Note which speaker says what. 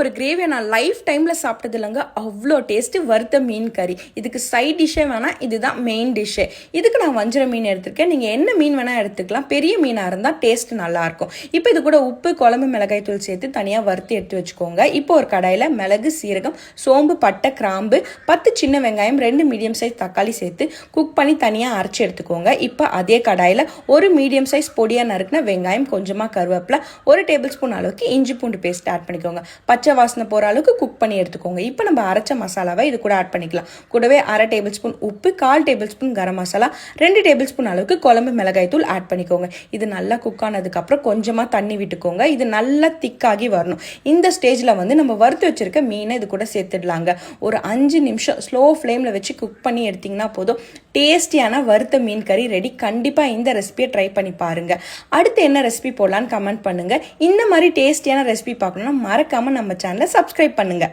Speaker 1: ஒரு கிரேவியை நான் லைஃப் டைமில் சாப்பிட்டது இல்லைங்க. அவ்வளோ டேஸ்ட்டு வறுத்த மீன் கறி. இதுக்கு சைட் டிஷ்ஷே வேணாம், இதுதான் மெயின் டிஷ்ஷே. இதுக்கு நான் வஞ்சர மீன் எடுத்திருக்கேன். நீங்கள் என்ன மீன் வேணால் எடுத்துக்கலாம். பெரிய மீனாக இருந்தால் டேஸ்ட்டு நல்லாயிருக்கும். இப்போ இது கூட உப்பு, குழம்பு மிளகாய் தூள் சேர்த்து தனியாக வறுத்து எடுத்து வச்சுக்கோங்க. இப்போ ஒரு கடாயில் மிளகு, சீரகம், சோம்பு, பட்டை, கிராம்பு, 10 சின்ன வெங்காயம், 2 மீடியம் சைஸ் தக்காளி சேர்த்து குக் பண்ணி தனியாக அரைச்சி எடுத்துக்கோங்க. இப்போ அதே கடாயில் ஒரு மீடியம் சைஸ் பொடியாக நறுக்கின வெங்காயம், கொஞ்சமாக கருவேப்பிலை, 1 டேபிள் ஸ்பூன் அளவுக்கு இஞ்சி பூண்டு பேஸ்ட் ஆட் பண்ணிக்கோங்க. பச்சை வாசனை போகிற அளவுக்கு குக் பண்ணி எடுத்துக்கோங்க. இப்போ நம்ம அரைச்ச மசாலாவை இது கூட ஆட் பண்ணிக்கலாம். கூடவே 1/2 டேபிள் ஸ்பூன் உப்பு, 1/4 table spoon garam masala, 2 table spoon அளவுக்கு குழம்பு மிளகாய் தூள் ஆட் பண்ணிக்கோங்க. இது நல்லா குக் ஆனதுக்கப்புறம் கொஞ்சமாக தண்ணி விட்டுக்கோங்க. இது நல்லா திக்காகி வரணும். இந்த ஸ்டேஜில் வந்து நம்ம வறுத்து வச்சிருக்க மீனை இது கூட சேர்த்துடலாங்க. ஒரு 5 நிமிஷம் ஸ்லோ ஃப்ளேமில் வச்சு குக் பண்ணி எடுத்திங்கன்னா போதும். டேஸ்டியான வறுத்த மீன் கறி ரெடி. கண்டிப்பாக இந்த ரெசிபியை ட்ரை பண்ணி பாருங்கள். அடுத்து என்ன ரெசிபி போடலான்னு கமெண்ட் பண்ணுங்கள். இந்த மாதிரி டேஸ்டியான ரெசிபி பார்க்கணுன்னா மறக்காமல் நம்ம சேனலை சப்ஸ்கிரைப் பண்ணுங்கள்.